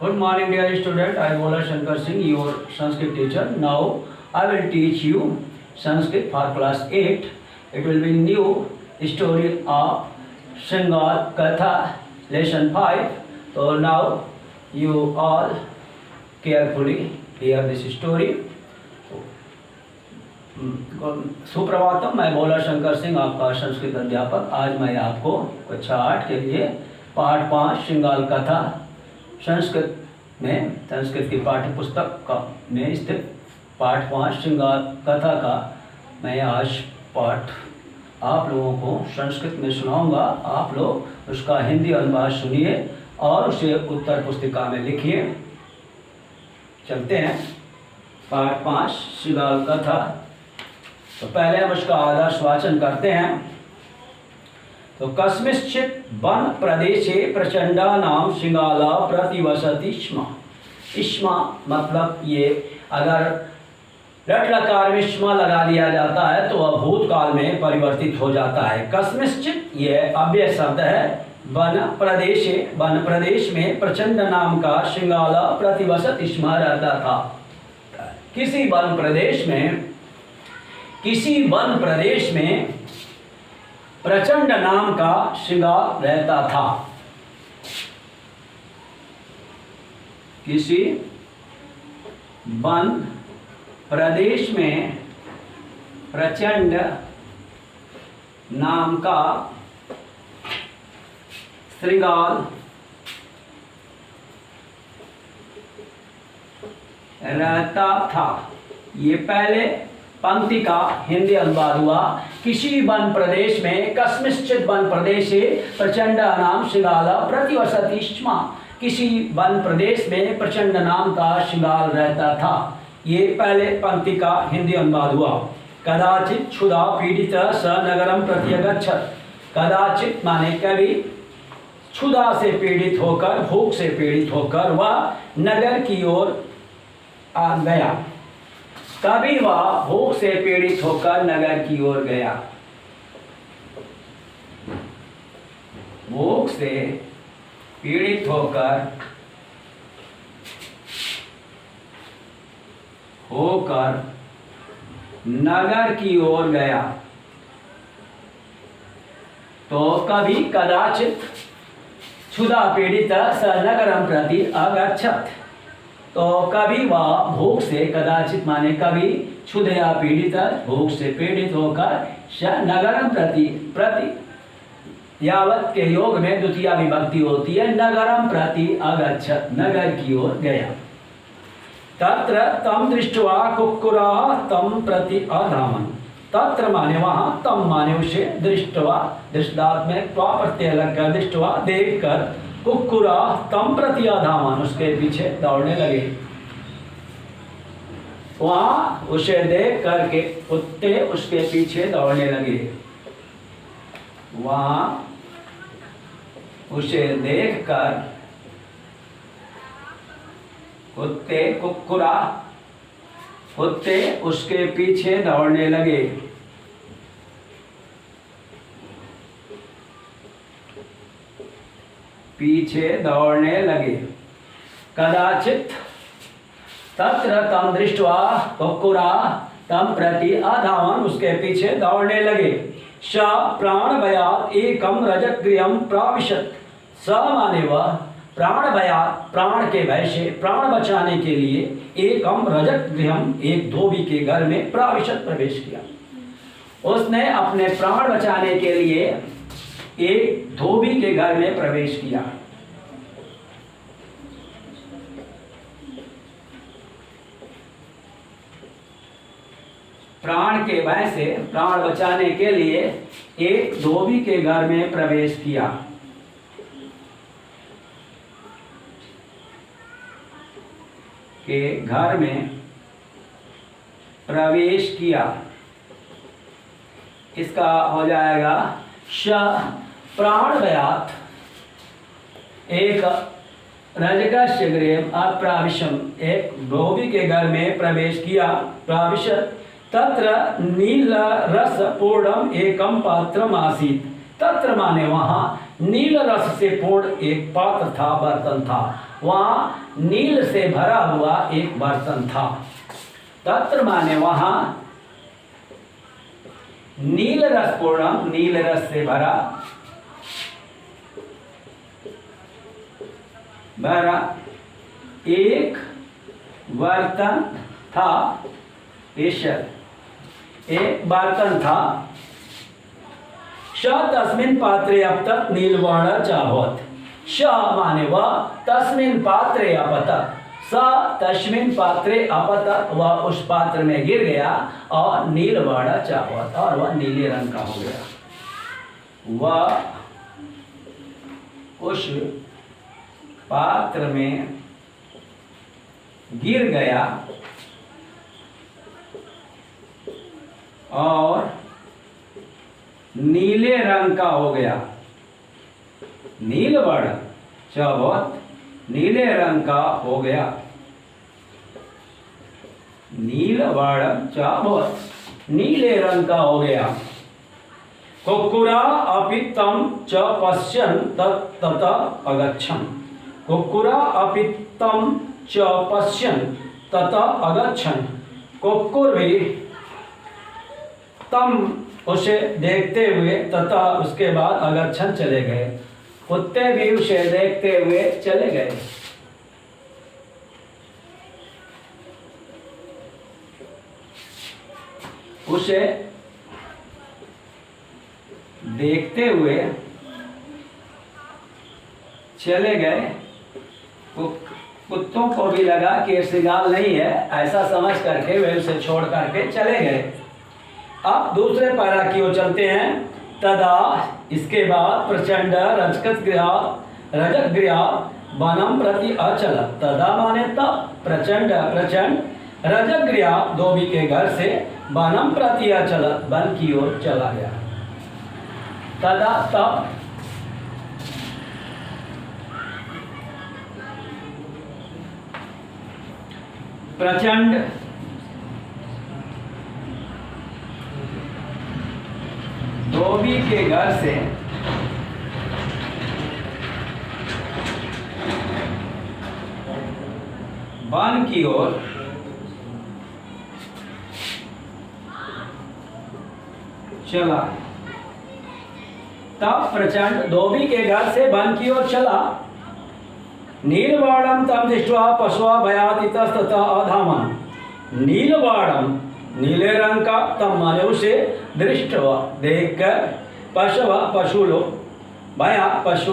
Good morning, dear student. I am Bhola Shankar Singh, your Sanskrit teacher. Now I will teach you Sanskrit for class 8. It will be new story of Shringar Katha, lesson 5. So now you all carefully hear this story. Suprabhatam, मैं भोला शंकर सिंह, आपका संस्कृत अध्यापक। आज मैं आपको कक्षा 8 के लिए पाठ 5 श्रृंगार कथा संस्कृत की पाठ्य पुस्तक का में स्थित पाठ 5 श्रृंगार कथा का मैं आज पाठ आप लोगों को संस्कृत में सुनाऊंगा। आप लोग उसका हिंदी अनुवाद सुनिए और उसे उत्तर पुस्तिका में लिखिए। चलते हैं पाठ 5 श्रृंगार कथा। तो पहले हम उसका आदर्श वाचन करते हैं। तो कस्मिंश्चित् वन प्रदेशे प्रचंडा नाम श्रृंगाला प्रतिवसति स्म। स्म मतलब ये अगर रट लकार में स्म लगा दिया जाता है तो वह भूतकाल में परिवर्तित हो जाता है। कस्मिंश्चित् ये अव्यय शब्द है। वन प्रदेशे, वन प्रदेश में प्रचंड नाम का श्रृंगाला प्रतिवसति स्म रहता था। किसी वन प्रदेश में प्रचंड नाम का श्रृंगार रहता था। किसी वन प्रदेश में प्रचंड नाम का श्रृंगार रहता था। ये पहले पंक्ति का हिंदी अनुवाद हुआ। किसी वन प्रदेश में, कस्मिंश्चित् वन प्रदेशे प्रचंड नाम श्रृंगाला प्रतिवसति स्म। किसी वन प्रदेश में प्रचंड नाम का श्रृंगार रहता था। ये पहले पंक्ति का हिंदी अनुवाद हुआ। कदाचित् क्षुधा पीड़ित स नगरम प्रति अगच्छत्। कदाचित् माने कभी, क्षुधा से पीड़ित होकर, भूख से पीड़ित होकर वह नगर की ओर आ गया। कभी वह भूख से पीड़ित होकर नगर की ओर गया। भूख से पीड़ित होकर नगर की ओर गया। तो कभी कदाचित क्षुधा पीड़ित स नगरम प्रति अगच्छत्। तो कभी वह भूख से, कदाचित माने कभी, क्षुधया पीड़ित भूख से पीड़ित होकर नगरम प्रति यावत के योग में द्वितीया विभक्ति होती है। नगरम प्रति अगच्छत्, नगर की ओर गया। तत्र तम दृष्ट्वा कुक्कुराः तं प्रति अधावन्। तत्र माने वहां, तम माने उसे, दृष्ट्वा, दृष्टांत में त्वा प्रत्यय लगकर दृष्ट्वा देखकर, कुक्कुराः तं प्रति अधावन् उसके पीछे दौड़ने लगे। वहां उसे देख करके कुत्ते उसके पीछे दौड़ने लगे। वहां उसे देखकर कुत्ते उसके पीछे दौड़ने लगे। कदाचित तत्र तं दृष्ट्वा कुक्कुराः तं प्रति अधावन् उसके पीछे दौड़ने लगे। स प्राणभयात् एकं रजगृहं प्राविशत्। स माने वह, प्राणभयात् प्राण के भय से, प्राण बचाने के लिए, एकम रजगृहं एक धोबी के घर में प्राविशत् प्रवेश किया। उसने अपने प्राण बचाने के लिए एक धोबी के घर में प्रवेश किया। प्राण के भय से, प्राण बचाने के लिए एक धोबी के घर में प्रवेश किया। के घर में प्रवेश किया। इसका हो जाएगा श प्राणभयात् एक रजगस्य गृहम् अप्राविशम्, एक धोबी के घर में प्रवेश किया। प्राविशत् तत्र नील रस पूर्णम एकम पात्रम आसीत्। तत्र माने वहां नील रस से पूर्ण एक पात्र था, बर्तन था। वहां नील से भरा हुआ एक बर्तन था। तत्र माने वहां नील रस पूर्णम, नील रस से भरा एक बर्तन था। एक बर्तन था। श तस्मिन् पात्रे अपतत नीलवर्ण चाभवत्। श माने वह, तस्मिन् पात्रे अपतत, स तस्मिन् पात्रे अपतत, वह उस पात्र में गिर गया और नीलवर्ण चाभवत्, और वह नीले रंग का हो गया। वह उस पात्र में गिर गया और नीले रंग का हो गया। नीलवर्ण चाभवत्, नीले रंग का हो गया। नीलवर्ण चाभवत्, नीले रंग का हो गया। कुक्कुरा अपि तं च पश्यन् तत अगच्छन्। कुक्कुरा अपि तं च पश्यन् तत अगच्छन्। कुक्कुर भी तम, उसे देखते हुए, तथा उसके बाद अगच्छन् चले गए। कुत्ते भी उसे देखते हुए चले गए। उसे देखते हुए चले गए। कुत्तों को भी लगा कि ये श्रृंगार नहीं है, ऐसा समझ करके वे उसे छोड़ करके चले गए। अब दूसरे पैरा की ओर चलते हैं। तदा, इसके बाद प्रचंड रजक गृह वनम प्रति अचलत। तदा माने तब, प्रचंड रजक गृह, धोबी के घर से वनम प्रति अचलत, वन की ओर चला गया। तदा तब, प्रचंड धोबी के घर से वन की ओर चला। तब प्रचंड धोबी के घर से वन की ओर चला। नीलवाणम तम दृष्ट्वा पशुआ भयात् इतस्ततः अधामन्। नीलवाणम, नीले रंग का, तम माने उसे, दृष्टवा देखकर, पशुआ पशु लोग, भया पशु,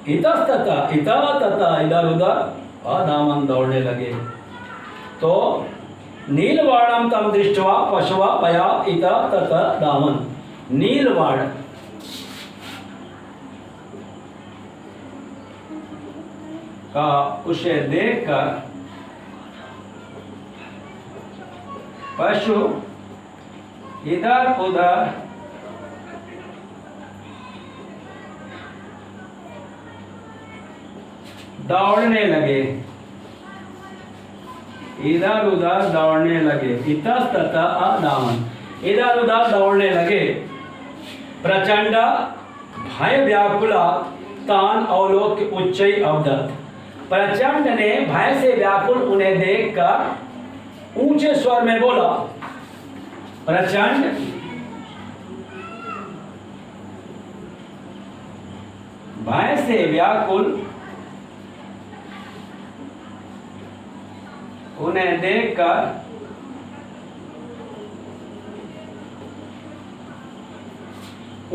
इतस्ततः इतस्ततः इधर उधर अधामन् दौड़ने लगे। तो नीलवाणम तम दृष्ट्वा पशुआ भयात् इतस्ततः धामन्। नीलवाण का उसे देखकर पशु इधर उधर दौड़ने लगे। इधर उधर दौड़ने लगे। इतस्ततः अधामन्, इधर उधर दौड़ने लगे। प्रचंड भय व्याकुला तान अवलोक्य उच्चै अवदत्। प्रचंड ने भय से व्याकुल उन्हें देखकर ऊंचे स्वर में बोला। प्रचंड भय से व्याकुल उन्हें देखकर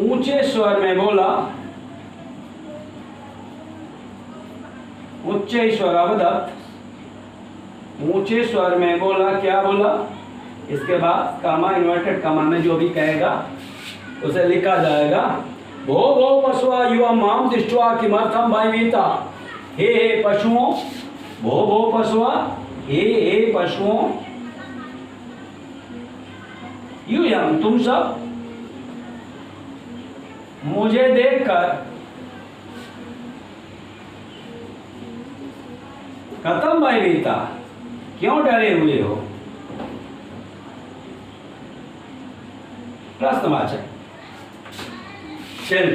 ऊंचे स्वर में बोला। उच्च स्वर अवदत्, ऊंचे स्वर में बोला। क्या बोला? इसके बाद कामा, इन्वर्टेड कामा में जो भी कहेगा उसे लिखा जाएगा। भो भो पशुआ युवा माम दृष्ट्वा किमर्थम भयभीता। हे हे पशुओं, भो भो पशुआ, हे पशुओं, यूयम तुम सब मुझे देखकर कथम भयभीता, क्यों डरे हुए हो? प्रश्नवाचक। चल,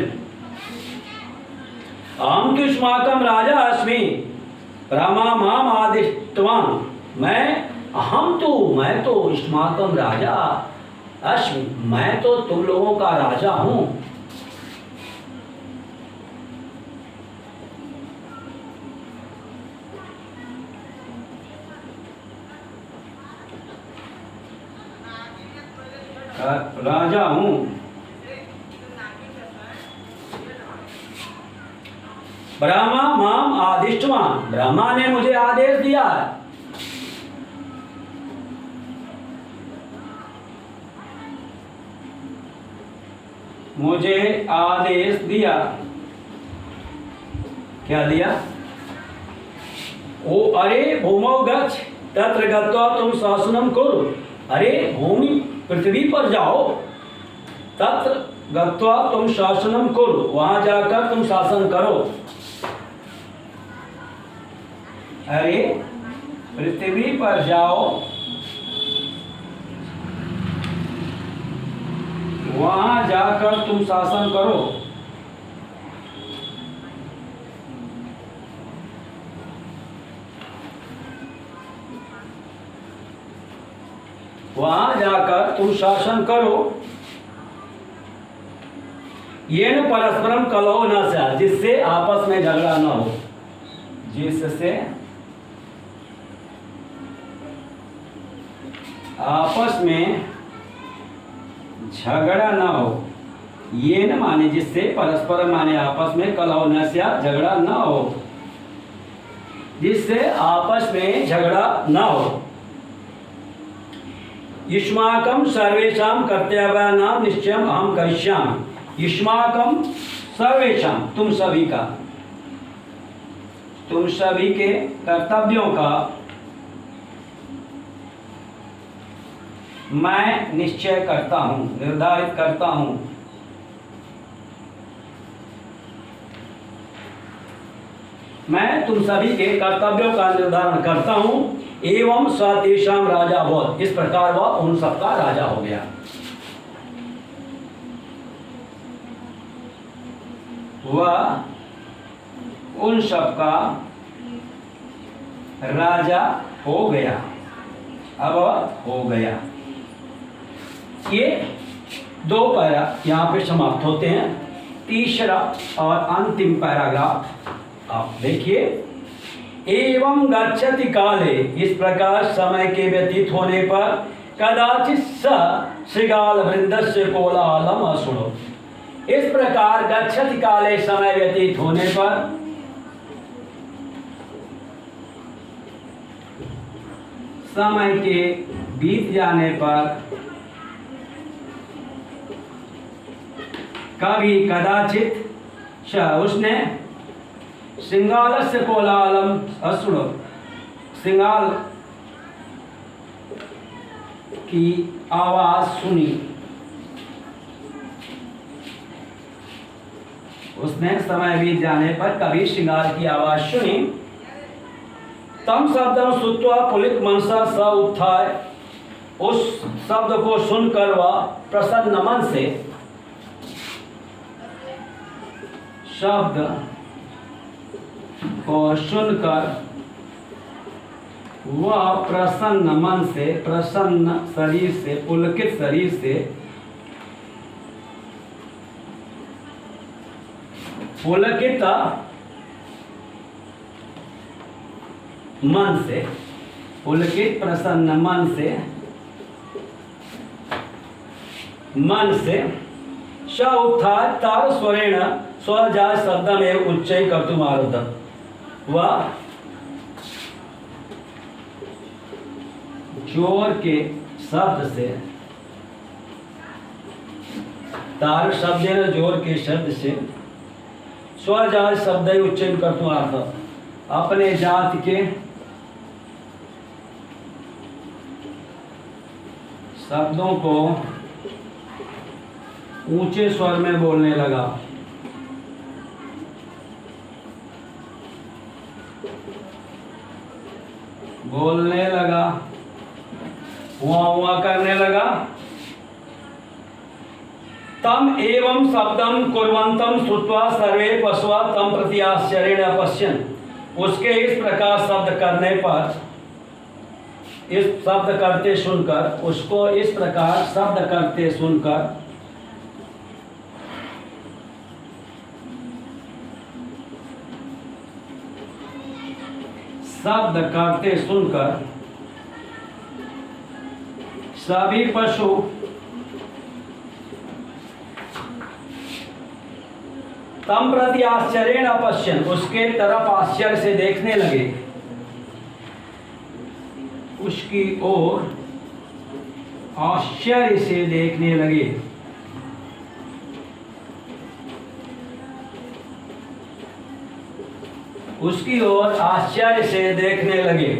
अहम तो युष्माकं राजा अस्मि। ब्रह्मा माम आदिष्टवान, मैं तो इष्माकम राजा अस्मि, मैं तो तुम लोगों का राजा हूं। राजा हूं। ब्रह्मा माम आदिष्टवान, ब्रह्मा ने मुझे आदेश दिया है। मुझे आदेश दिया। क्या दिया? ओ अरे भूमौ गच्छ तत्र गत्वा तुम शासनम करो। अरे भूमि पृथ्वी पर जाओ, तत्र गत्वा तुम शासनम करो, वहां जाकर तुम शासन करो। अरे पृथ्वी पर जाओ, वहां जाकर तुम शासन करो। वहां जाकर तुम शासन करो। ये न परस्परम कलहो न स्यात्, जिससे आपस में झगड़ा न हो, जिससे आपस में झगड़ा न हो। ये न माने जिससे, परस्पर माने आपस में, कलहो न स्यात् झगड़ा न हो, जिससे आपस में झगड़ा न हो। युष्माकं सर्वेषां कर्तव्यानां निश्चयम् अहं करिष्यामि। युष्माकं सर्वेषां, तुम सभी का, तुम सभी के कर्तव्यों का मैं निश्चय करता हूं, निर्धारित करता हूं। मैं तुम सभी के कर्तव्यों का निर्धारण करता हूं। एवं स तेषां राजा भवत्, इस प्रकार वह उन सबका राजा हो गया। वह उन सबका राजा हो गया। अब हो गया। ये दो पैरा यहाँ पे समाप्त होते हैं। तीसरा और अंतिम पैराग्राफ आप देखिए। एवं गच्छति काले, इस प्रकार समय के व्यतीत होने पर, कदाचित स श्रृगाल वृंदस्य कोलाहलम असुनो। इस प्रकार गच्छति काले, समय व्यतीत होने पर, समय के बीत जाने पर, कभी कदाचित उसने श्रृंगालस्य कोलाहलम असुनो, श्रृंगाल की आवाज सुनी। उसने समय बीत जाने पर कभी श्रृंगाल की आवाज सुनी। तम शब्दम श्रुत्वा पुलित मनसा स उत्थाय, उस शब्द को सुनकर वह प्रसन्न मन से, शब्द को सुनकर वह प्रसन्न मन से, प्रसन्न शरीर से, पुलकित शरीर से, पुलकित मन से, पुलकित प्रसन्न मन से स उत्थाय तार स्वरेण स्वजाय शब्दमेव उच्चै कर्तुम् आरब्ध। वह जोर के शब्द से, तार शब्द है, जोर के शब्द से, स्वजात शब्द उच्चन कर्तुम् आरब्ध, अपने जात के शब्दों को ऊंचे स्वर में बोलने लगा। हुआ करने लगा। तम एवं शब्दम कुर्वन्तं श्रुत्वा सर्वे पशवः तम प्रति आश्चर्येण अपश्यन्। उसके इस प्रकार शब्द करने पर, इस शब्द करते सुनकर, उसको इस प्रकार शब्द करते सुनकर सभी पशु तम प्रति आश्चर्य न पश्यन, उसके तरफ आश्चर्य से देखने लगे, उसकी ओर आश्चर्य से देखने लगे। उसकी ओर आश्चर्य से देखने लगे।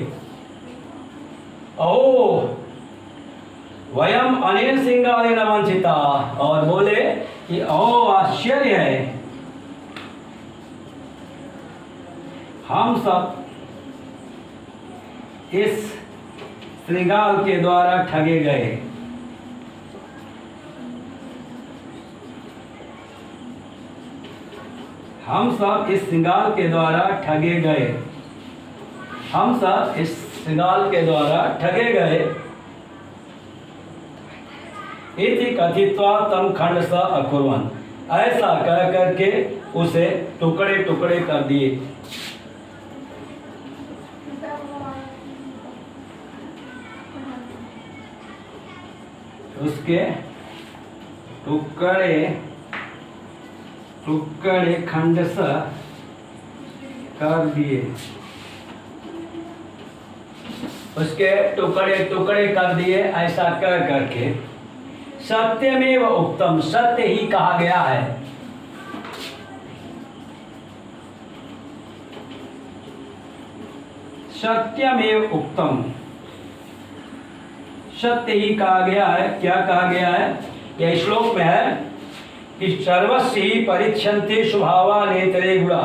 ओ वयम अनेन सिंगालेन वंचिता, और बोले कि ओ आश्चर्य है, हम सब इस श्रृंगाल के द्वारा ठगे गए। हम सब इस श्रृंगाल के द्वारा ठगे गए। हम सब इस श्रृंगाल के द्वारा ठगे गए। इति कथित्वा तम खंड स अकुर्वन्, ऐसा कह करके उसे टुकड़े टुकड़े कर दिए। उसके टुकड़े टुकड़े खंड स कर दिए। उसके टुकड़े टुकड़े कर दिए, ऐसा कह करके सत्यमेव उक्तम, सत्य ही कहा गया है। सत्यमेव उक्तम, सत्य ही कहा गया है। क्या कहा गया है? यह श्लोक में है कि सर्वस्य ही परीक्षन्ते स्वभावा नेतरे गुणा,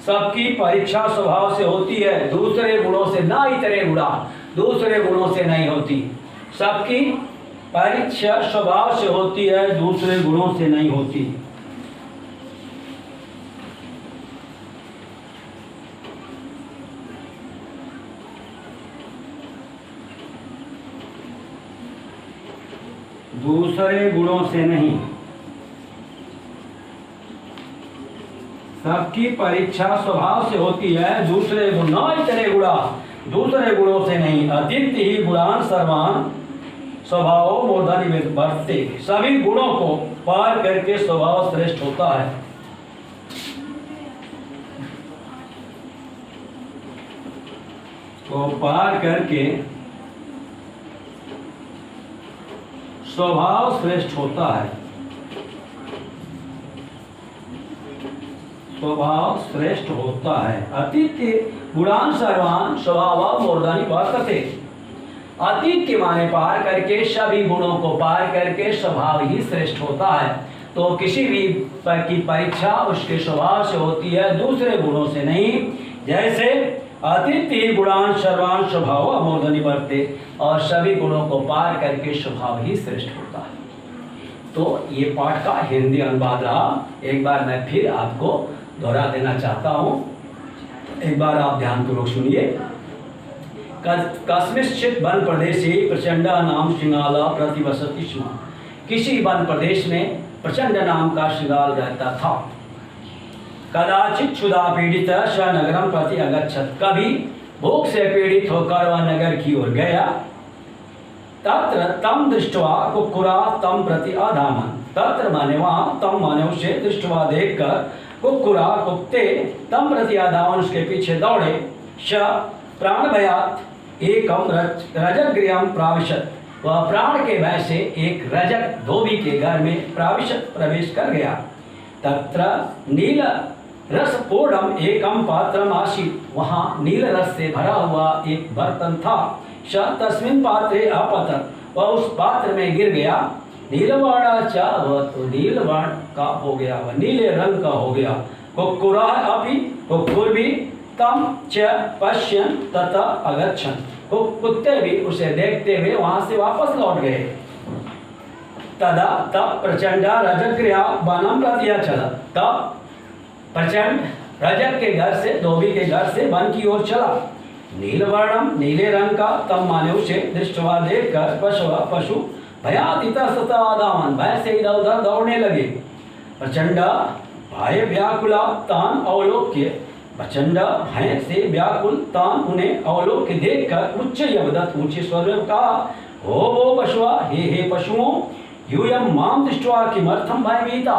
सबकी परीक्षा स्वभाव से होती है, दूसरे गुणों से ना, इतरे गुणा, दूसरे गुणों से नहीं होती। सबकी परीक्षा स्वभाव से होती है, दूसरे गुणों से नहीं होती। दूसरे गुणों से नहीं, सबकी परीक्षा स्वभाव से होती है, दूसरे गुण न इतरे गुणा, दूसरे गुणों से नहीं। अतीत ही गुणान सर्वान स्वभाव मूर्धनि वर्तते, सभी गुणों को पार करके स्वभाव श्रेष्ठ होता है। को पार करके स्वभाव श्रेष्ठ होता है। स्वभाव श्रेष्ठ होता है। अतीत गुणान सर्वान स्वभाव मूर्धनि वर्तते, अतीत के माने पार करके, सभी गुणों को पार करके स्वभाव ही श्रेष्ठ होता है। तो किसी भी की परीक्षा उसके स्वभाव से होती है, दूसरे गुणों से नहीं। जैसे अतीत ही गुणान सर्वान स्वभाव मूर्धनि वर्तते, और सभी गुणों को पार करके स्वभाव ही श्रेष्ठ होता है। तो ये पाठ का हिंदी अनुवाद रहा। एक बार मैं फिर आपको दोहरा देना चाहता हूँ, एक बार आप ध्यानपूर्वक सुनिए। कस्मिंश्चित् वन प्रदेशे प्रचंडा नाम श्रृंगाला प्रतिवसति स्म, किसी वन प्रदेश में प्रचंड नाम का श्रृंगाल रहता था। कदाचित क्षुधा पीड़ित स नगरम प्रति अगच्छत्, कभी भूख से पीड़ित होकर वह नगर की ओर गया। तत्र तम दृष्ट्वा कुक्कुरा तम प्रति अधामन्, तत्र माने वहाँ, तम माने उसे, दृष्ट्वा देखकर, कुक्कुरा कुत्ते तम प्रति अधामन्, उसके पीछे दौड़े। स प्राण भयात् एकम रजगृहम प्राविशत्, वह प्राण के भय से एक रजक धोबी के घर में प्राविशत्, प्रवेश कर गया। तत्र नील रस पूर्णम एकम पात्रम आसीत्, वहाँ नील रस से भरा हुआ एक बर्तन था। स तस्मिन् पात्रे अपतत्, वह उस पात्र में गिर गया। नीलवर्ण च, वह तो नील वर्ण का हो गया, वह नीले रंग का हो गया। कुक्कुरा अपि, कुक्कुर भी, तम च पश्यन् तथा अगच्छन्, कुत्ते भी उसे देखते हुए वहां से वापस लौट गए। तदा तब प्रचंड रजगृह वनम प्रति अचलत्, तब प्रचंड रजक के घर से, धोबी के घर से वन की ओर चला। नीलवर्णम, नीले रंग का, तम माने उसे, दृष्टवा देखकर पशु भयात इतस्ततः भय से इधर उधर दौड़ने लगे। प्रचंड भय व्याकुला तान अवलोक्य, प्रचंड भय से व्याकुल तान उन्हें अवलोक्य देखकर उच्च यवदत, ऊंचे स्वर में कहा, हो वो पशुआ, हे पशुओं, यूयम माम दृष्टवा किमर्थम भयभीता,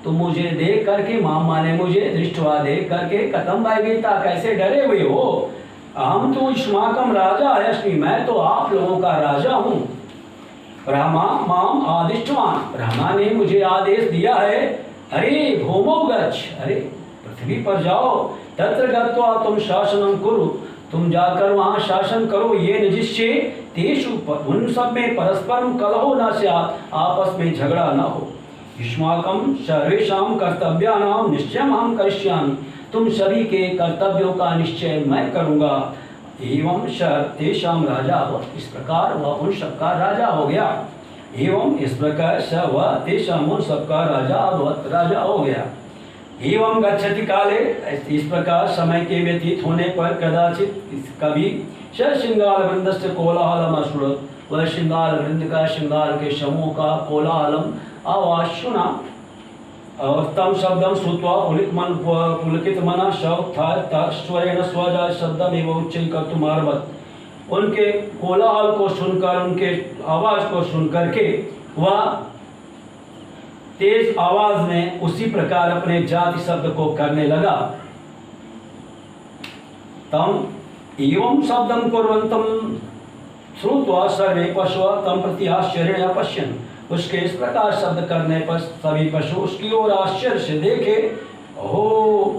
तुम मुझे देख करके, माम माने मुझे, दृष्टवा देख करके, कथम भयभीता, कैसे डरे हुए हो। अहम तो युष्माकम राजा अस्मि, मैं तो आप लोगों का राजा हूँ। ब्रह्मा माम आदिष्टवान, ब्रह्मा ने मुझे आदेश दिया है, अरे भूमौ गच्छ, अरे पृथ्वी पर जाओ, तत्र गत्वा तुम शासनम कुरु, तुम जाकर वहां शासन करो। ये निजिष्ये तेषु, उन सब में परस्परम कलहो न स्यात्, आपस में झगड़ा न हो। युष्माकम सर्वेषां कर्तव्यानां निश्चयम् अहं करिष्यामि, तुम सभी के कर्तव्यों का निश्चय मैं करूंगा। एवं तेषां राजा हो, इस प्रकार वह उन सबका राजा हो गया। एवं इस प्रकार स वह तेषां उन सबका राजा हो गया। एवं गच्छति काले, इस प्रकार समय के व्यतीत होने पर कदाचित कभी श्रृंगार वृंद से कोलाहलम अश्रुत, वह श्रृंगार वृंद का, श्रृंगार के समूह का कोलाहलम आवाज सुना। और तम शब्दम श्रुत्वा पुलकित मना स्वरेण स्वजा शब्दमेव उच्चैकर्तुमारभत, उनके कोलाहल को सुनकर, उनके आवाज को सुनकर के वह तेज आवाज में उसी प्रकार अपने जाति शब्द को करने लगा। तम एवं शब्दम कुर्वन्तम श्रुत्वा सर्वे पशु तम प्रति आश्चर्येण पश्यन्, उसके इस प्रकार शब्द करने पर सभी पशु उसकी ओर आश्चर्य से देखे। हो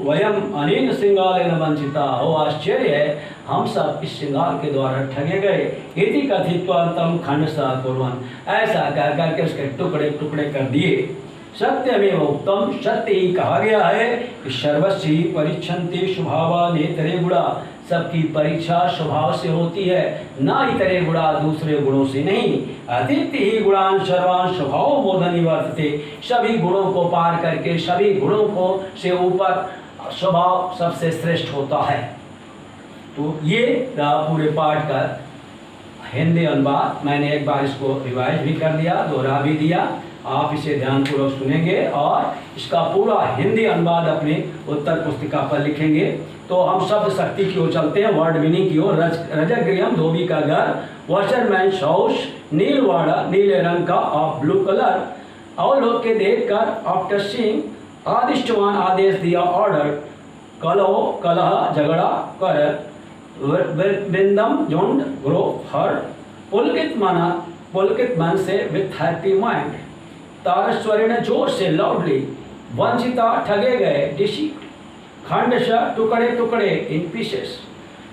वयम अनेन श्रृंगारेण वंचिता, हो आश्चर्य है, हम सब इस श्रृंगार के द्वारा ठगे गए। इति कथित्वा तम खंडसा कुर्वन्, ऐसा कह करके उसके टुकड़े टुकड़े कर दिए। सत्यमेव उत्तम, सत्य ही कहा गया है कि सर्वस्वी परिच्छन्ति स्वभावा नेतरे गुणा, सबकी परीक्षा स्वभाव से होती है, ना इतरे गुणा, दूसरे गुणों से नहीं। अतिथि ही गुणान सर्वान स्वभाव मोदन वर्तते, सभी गुणों को पार करके, सभी गुणों को से ऊपर स्वभाव सबसे श्रेष्ठ होता है। तो ये पूरे पाठ का हिंदी अनुवाद, मैंने एक बार इसको रिवाइज भी कर दिया, दोहरा भी दिया। आप इसे ध्यानपूर्वक सुनेंगे और इसका पूरा हिंदी अनुवाद अपने उत्तर पुस्तिका पर लिखेंगे। तो हम शब्द शक्ति की ओर चलते हैं, वर्ड मीनिंग की ओर। रजगृहम, धोबी का घर। वॉशरमैन हाउस, नीलवाड़ा, नीले रंग का, ऑफ ब्लू कलर। अवलोक्य देखकर, आफ्टर सीइंग, आदिष्टवान आदेश दिया, ऑर्डर। कलहो, कलह झगड़ा कर। वृंदम झुंड, ग्रुप हर्ड। पुलकित मना, पुलकित मन से, विथ हैप्पी माइंड। तारस्वरेण, जोर से, लाउडली। वंचिता, ठगे गए, डिसीट। खंडश, टुकड़े टुकड़े, इन पीसेस।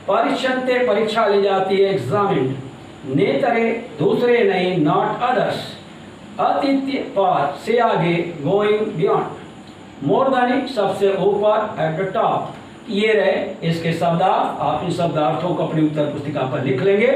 परिच्छन्ते, परीक्षा ली जाती है, एग्जामिन्ड। नेतरे, दूसरे नहीं, नॉट अदर्स। अतिथ्य, पार, से आगे, गोइंग बियॉन्ड। मूर्धनि, सबसे ऊपर, एट द टॉप। ये रहे इसके शब्दार्थ। आप इन शब्दार्थों को अपनी उत्तर पुस्तिका पर लिख लेंगे।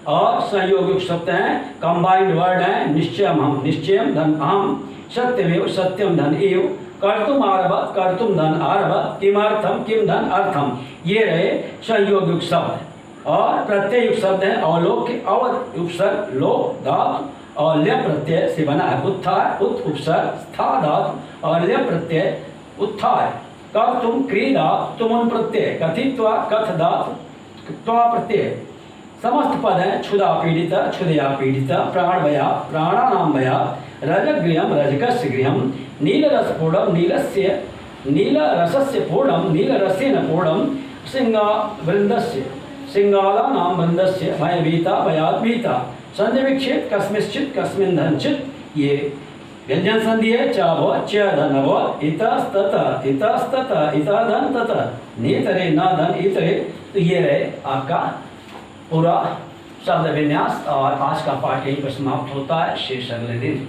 और संयोगिक शब्द हैं, कंबाइंड वर्ड हैं। निश्चयम, हम, निश्चयम धन अहम, सत्यमेव, सत्यम धन एव। कर्तुम आरभत, कर्तुम धन आरभत। किमर्थम, किम धन अर्थम। ये रहे संयोगिक शब्द। और प्रत्यय युक्त शब्द हैं, अवलोक्य, अवध उपसर्ग, लोक धातु और ल्य प्रत्यय से बना है। उत्थाय, उत उपसर्ग, स्था धातु और ल्य प्रत्यय, उत्थाय। कर्तुम, क्री धातु, तुमुन प्रत्यय। कथित्वा, कथ धातु, त्वा प्रत्यय। समस्त पद है, क्षुधा पीड़ित, क्षुधया पीड़ित। प्राणभया, प्राणानाम भया। रजगृहम, रजकस्य गृहम। नीलरसपूर्णम, नीलस्य, नीलरसस्य पूर्णम, नीलरसेन पूर्णम। सिंगावृंदस्य, सिंगालानाम वृंदस्य। भयभीता, भयाद्भीता। संधि विक्षेप, कस्मिंश्चित्, कस्मिन् धनचित्। ये व्यंजन संधि है, च व, च धन व, इतस्तत, इतस्तत, इता धन तत। नेतरे, न धन, इतरे। तो ये रहे आपका पूरा शब्द विन्यास। और आज का पाठ यहीं पर समाप्त होता है। शेष अगले दिन।